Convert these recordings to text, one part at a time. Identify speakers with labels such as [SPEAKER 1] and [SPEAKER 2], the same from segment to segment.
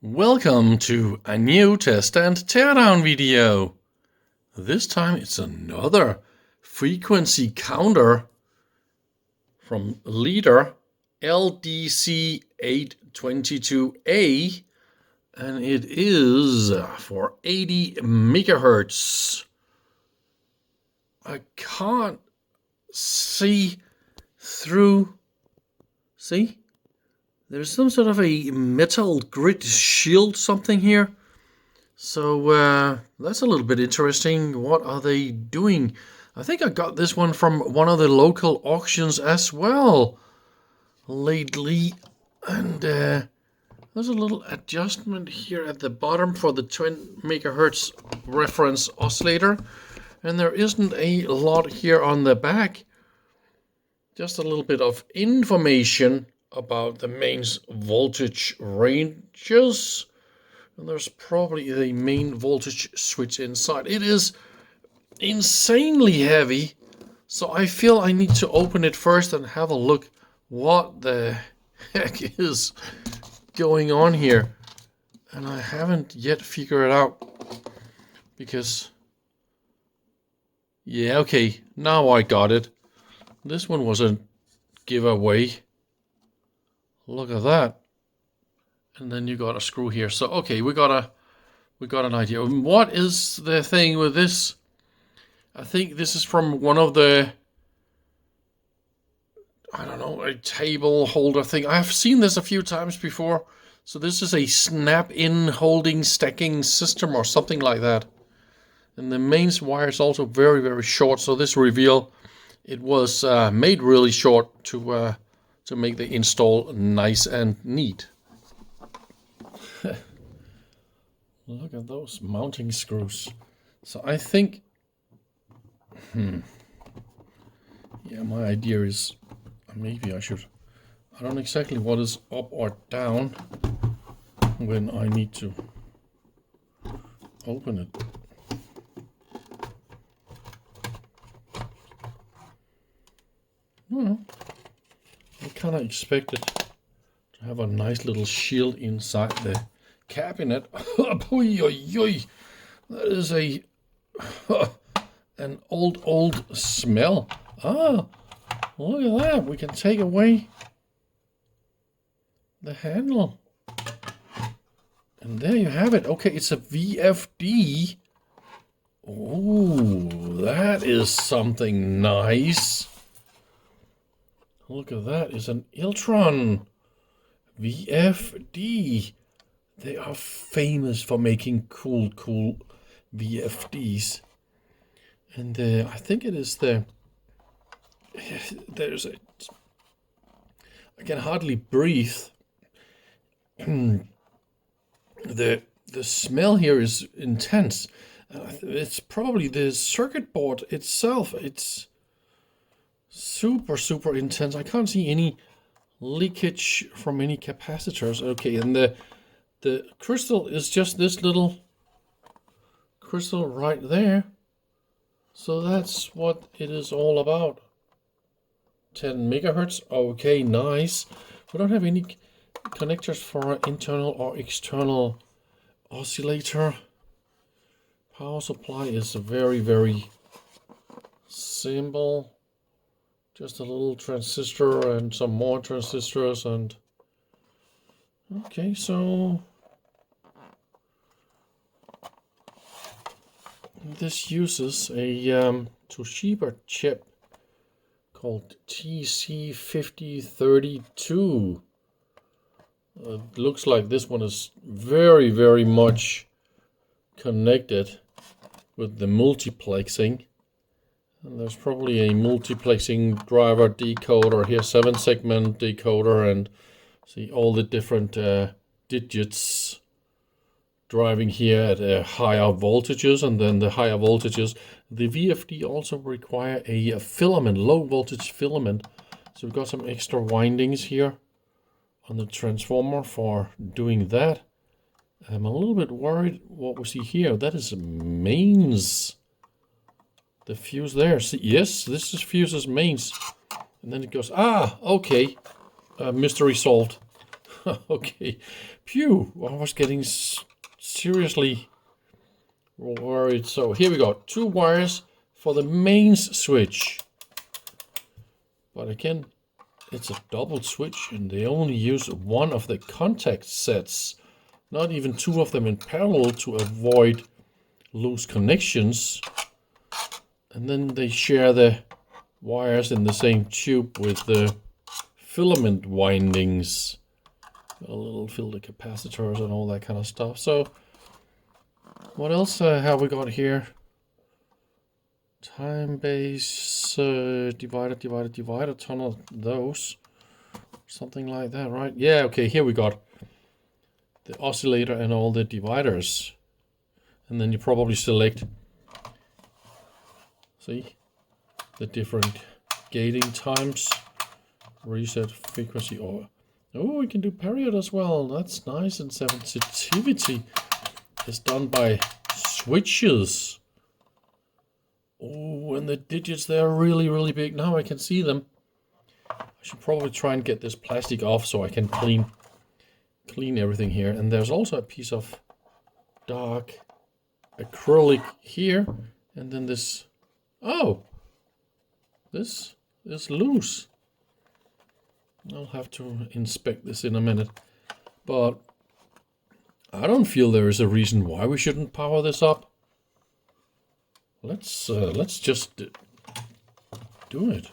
[SPEAKER 1] Welcome to a new test and teardown video. This time it's another frequency counter from leader LDC-822A, and it is for 80 megahertz. I can't see through. See? There's some sort of a metal grid shield something here. So that's a little bit interesting. What are they doing? I think I got this one from one of the local auctions as well lately. And there's a little adjustment here at the bottom for the 20 megahertz reference oscillator. And there isn't a lot here on the back. Just a little bit of information about the mains voltage ranges, and there's probably the main voltage switch inside. It is insanely heavy, so I feel I need to open it first and have a look what the heck is going on here. And I haven't yet figured it out because yeah, okay, now I got it. This one was a giveaway. Look at that. And then you got a screw here. So okay, we got an idea. What is the thing with this? I think this is from one of the, I don't know, a table holder thing. I've seen this a few times before. So this is a snap-in holding stacking system or something like that. And the mains wire is also very, very short. So this reveal, it was made really short to make the install nice and neat. Look at those mounting screws. So I think, yeah, my idea is maybe I should, I don't know exactly what is up or down when I need to open it. Well, I kind of expected to have a nice little shield inside the cabinet. That is an old smell. Ah, look at that. We can take away the handle. And there you have it. Okay, it's a VFD. Oh, that is something nice. Look at that, it's an Iltron VFD. They are famous for making cool VFDs. And I think it is I can hardly breathe. The smell here is intense. It's probably the circuit board itself. It's super intense. I can't see any leakage from any capacitors. Okay, and the crystal is just this little crystal right there. So that's what it is all about. 10 megahertz. Okay, nice. We don't have any connectors for internal or external oscillator. Power supply is very simple. Just a little transistor and some more transistors and okay, so this uses a Toshiba chip called TC5032. It looks like this one is very much connected with the multiplexing. And there's probably a multiplexing driver decoder here, 7-segment decoder, and see all the different digits driving here at higher voltages. And then the higher voltages, the VFD also require a filament, low voltage filament. So we've got some extra windings here on the transformer for doing that. I'm a little bit worried what we see here. That is mains. The fuse there. See, yes, this is fuses mains. And then it goes, okay. Mystery solved. Okay. Phew, I was getting seriously worried. So here we go. 2 wires for the mains switch. But again, it's a double switch and they only use one of the contact sets, not even 2 of them in parallel to avoid loose connections. And then they share the wires in the same tube with the filament windings. A little filter capacitors and all that kind of stuff. So what else have we got here? Time base, divider, ton of those. Something like that, right? Yeah, okay, here we got the oscillator and all the dividers. And then you probably select, see, the different gating times, reset frequency, or oh, we can do period as well. That's nice. And sensitivity is done by switches. Oh, and the digits, they're really, really big. Now I can see them. I should probably try and get this plastic off so I can clean everything here. And there's also a piece of dark acrylic here. And then this, oh, this is loose. I'll have to inspect this in a minute, but I don't feel there is a reason why we shouldn't power this up. Let's just do it.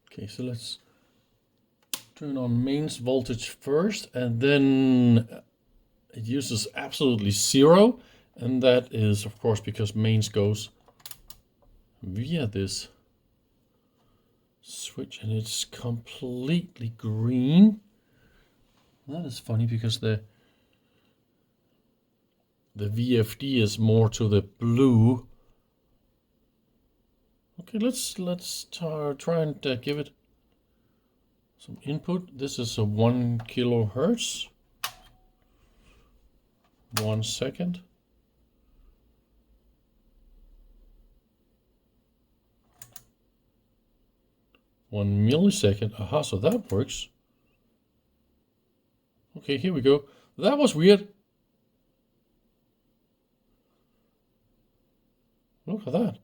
[SPEAKER 1] Okay, so let's turn on mains voltage first, and then it uses absolutely 0, and that is of course because mains goes via this switch, and it's completely green. That is funny because the VFD is more to the blue. Okay, let's try and give it some input. This is a 1 kilohertz. 1 second. One millisecond. Aha, so that works. Okay, here we go. That was weird. Look at that.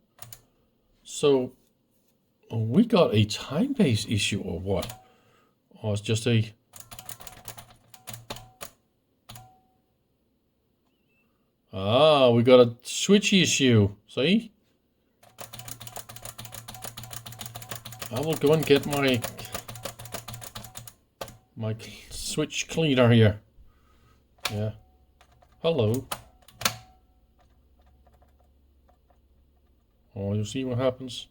[SPEAKER 1] So we got a time-based issue or what? Or it's just a... Ah, we got a switch issue. See? I will go and get my switch cleaner here. Yeah. Hello. Oh, you see what happens?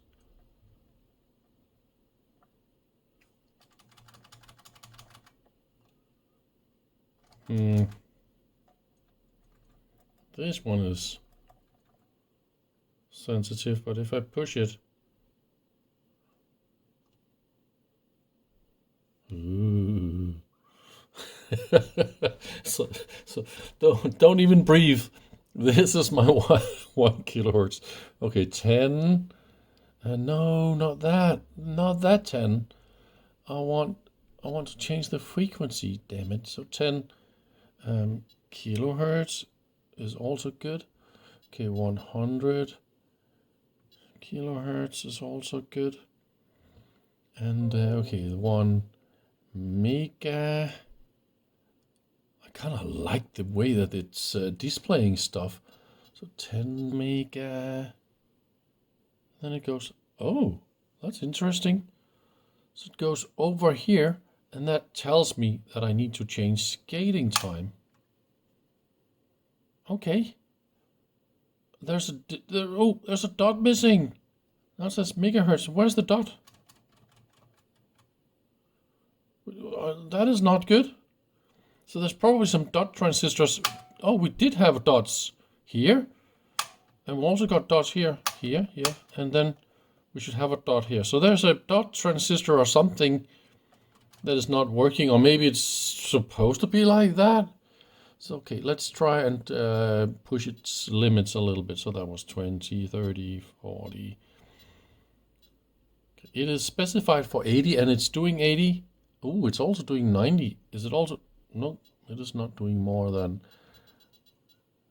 [SPEAKER 1] This one is sensitive, but if I push it, ooh. so don't even breathe. This is my 1 kilohertz. Okay, 10. No, not that 10. I want to change the frequency. Damn it. So 10 kilohertz is also good. Okay, 100 kilohertz is also good. And okay, 1 mega. I kind of like the way that it's displaying stuff. So 10 mega. Then it goes, oh, that's interesting. So it goes over here, and that tells me that I need to change skating time. Okay. There's a dot missing. That says megahertz. Where's the dot? That is not good. So there's probably some dot transistors. Oh, we did have dots here. And we also got dots here, and then we should have a dot here. So there's a dot transistor or something that is not working, or maybe it's supposed to be like that. So, okay, let's try and push its limits a little bit. So that was 20, 30, 40. Okay, it is specified for 80 and it's doing 80. Oh, it's also doing 90. Is it also? No, it is not doing more than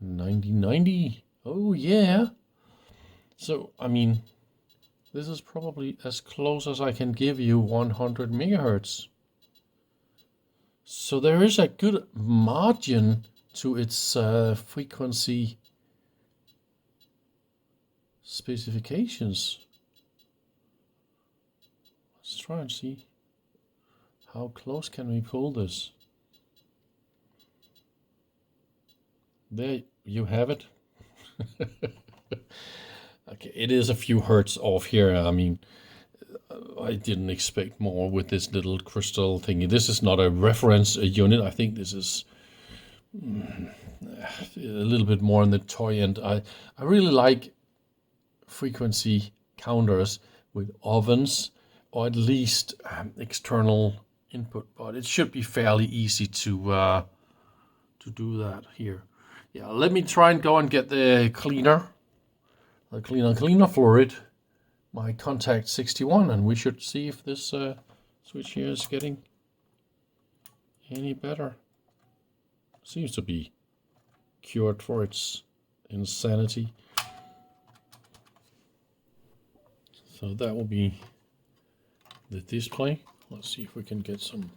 [SPEAKER 1] 90. Oh, yeah. So, I mean, this is probably as close as I can give you 100 megahertz. So there is a good margin to its frequency specifications. Let's try and see how close can we pull this. There you have it. Okay, it is a few hertz off here. I mean, I didn't expect more with this little crystal thingy. This is not a reference unit. I think this is a little bit more on the toy end. I really like frequency counters with ovens or at least external input, but it should be fairly easy to do that here. Yeah, let me try and go and get the cleaner fluid, my contact 61, and we should see if this switch here is getting any better. Seems to be cured for its insanity. So that will be the display. Let's see if we can get some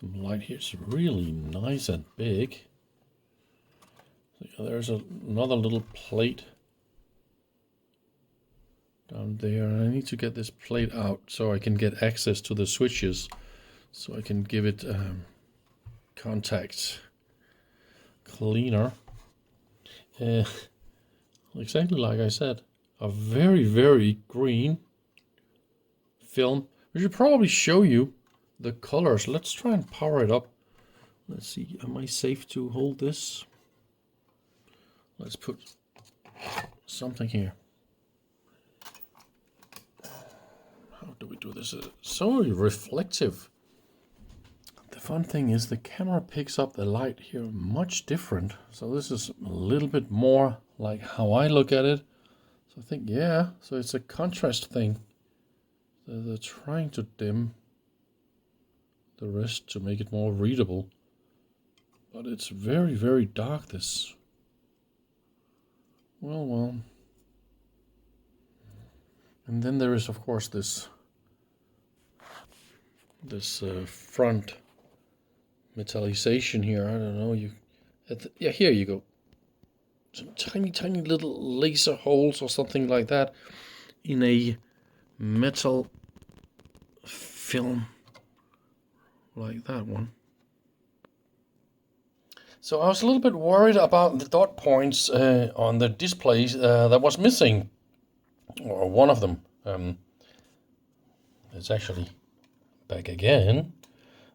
[SPEAKER 1] light here. It's really nice and big. So yeah, there's another little plate down there. I need to get this plate out so I can get access to the switches, so I can give it contact cleaner. Exactly like I said, a very, very green film. We should probably show you the colors. Let's try and power it up. Let's see, am I safe to hold this? Let's put something here. How do we do this? It's so reflective. The fun thing is the camera picks up the light here much different. So this is a little bit more like how I look at it. So I think, yeah, so it's a contrast thing. So they're trying to dim the rest to make it more readable. But it's very, very dark, this. Well. And then there is, of course, this front metallization here. I don't know. Yeah, here you go. Some tiny little laser holes or something like that in a metal film like that one. So I was a little bit worried about the dot points on the displays that was missing, or one of them. It's actually back again.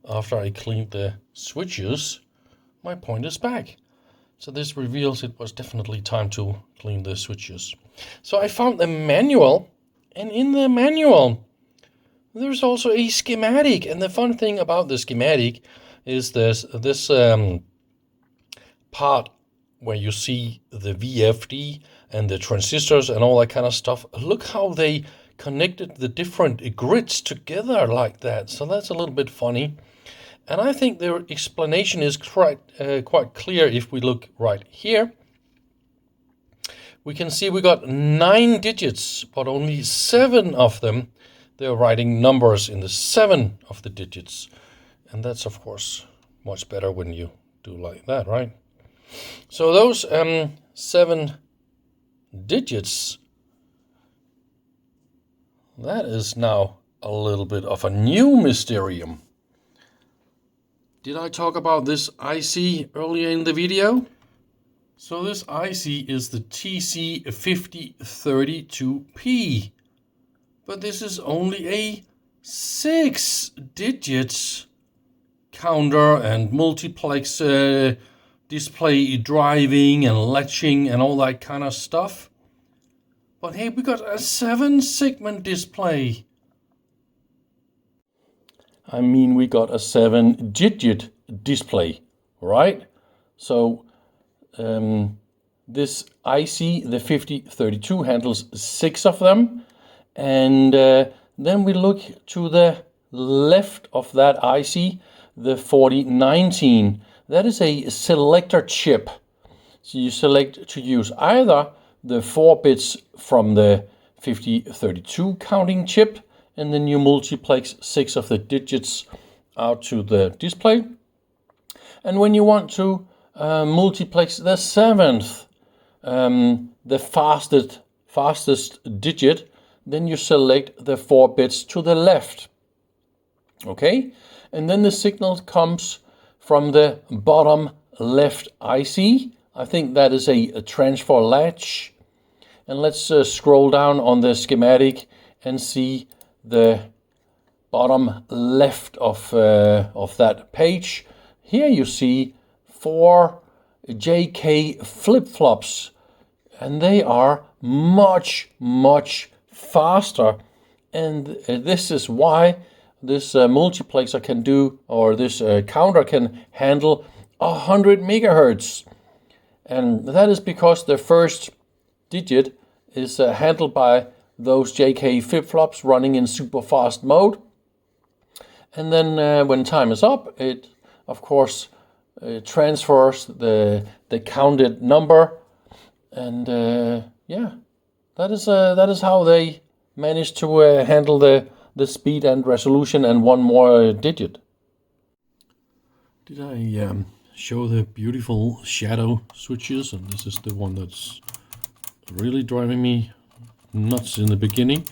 [SPEAKER 1] After I cleaned the switches, my point is back. So this reveals it was definitely time to clean the switches. So I found the manual, and in the manual there's also a schematic. And the fun thing about the schematic is this part where you see the VFD and the transistors and all that kind of stuff. Look how they connected the different grids together like that. So that's a little bit funny. And I think their explanation is quite clear if we look right here. We can see we got 9 digits, but only 7 of them, they're writing numbers in the 7 of the digits. And that's, of course, much better when you do like that, right? So those 7 digits, that is now a little bit of a new mysterium. Did I talk about this IC earlier in the video? So this IC is the TC5032P, but this is only a 6 digits counter and multiplex display driving and latching and all that kind of stuff. But hey, we got a 7 segment display. I mean, we got a 7 digit display, right? So this IC, the 5032, handles 6 of them. And then we look to the left of that IC, the 4019. That is a selector chip. So you select to use either the 4 bits from the 5032 counting chip, and then you multiplex 6 of the digits out to the display. And when you want to multiplex the 7th, the fastest digit, then you select the 4 bits to the left. Okay, and then the signal comes from the bottom left IC. I think that is a transfer latch. And let's scroll down on the schematic and see the bottom left of that page. Here you see 4 JK flip-flops, and they are much faster. And this is why this multiplexer can do, or this counter can handle 100 megahertz. And that is because the first digit is handled by those JK flip-flops running in super fast mode. And then when time is up, it of course transfers the counted number. And yeah, that is how they manage to handle the speed and resolution and one more digit. Did I show the beautiful shadow switches? And this is the one that's really driving me nuts in the beginning.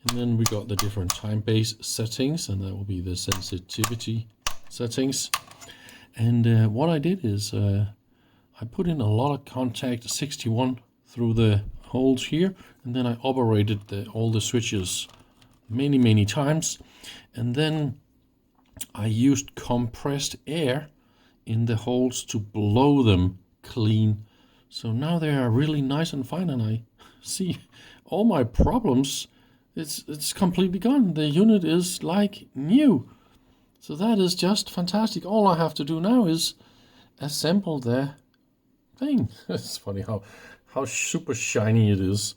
[SPEAKER 1] And then we got the different time-based settings, and that will be the sensitivity settings. And what I did is I put in a lot of contact 61 through the holes here, and then I operated all the switches many times, and then I used compressed air in the holes to blow them clean. So now they are really nice and fine, and I see all my problems. It's completely gone. The unit is like new. So that is just fantastic. All I have to do now is assemble the thing. It's funny how super shiny it is.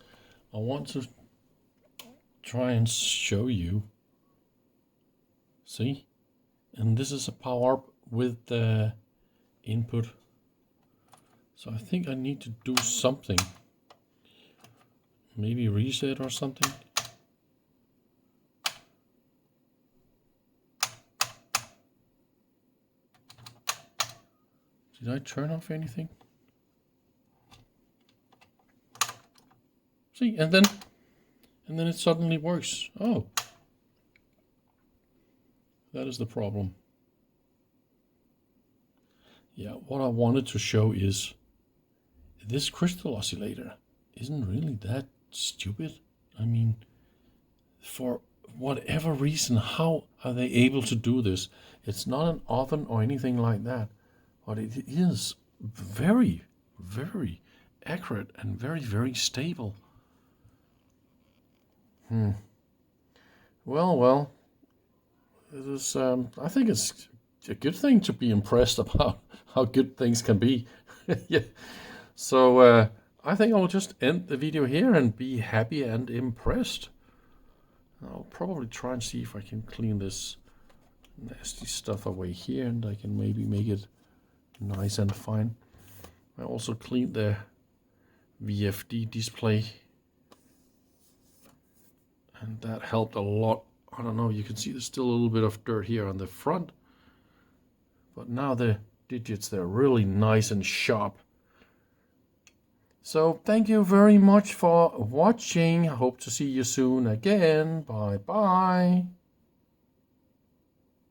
[SPEAKER 1] I want to try and show you. See? And this is a power up with the input. So I think I need to do something. Maybe reset or something. Did I turn off anything? See, and then it suddenly works. Oh, that is the problem. Yeah, what I wanted to show is this crystal oscillator isn't really that stupid. I mean, for whatever reason, how are they able to do this? It's not an oven or anything like that, but it is very accurate and very stable. Well, it is. I think it's a good thing to be impressed about how good things can be. Yeah. So I think I'll just end the video here and be happy and impressed. I'll probably try and see if I can clean this nasty stuff away here, and I can maybe make it nice and fine. I also cleaned the VFD display, and that helped a lot. I don't know, you can see there's still a little bit of dirt here on the front, but now the digits, they're really nice and sharp. So thank you very much for watching. I hope to see you soon again. Bye bye.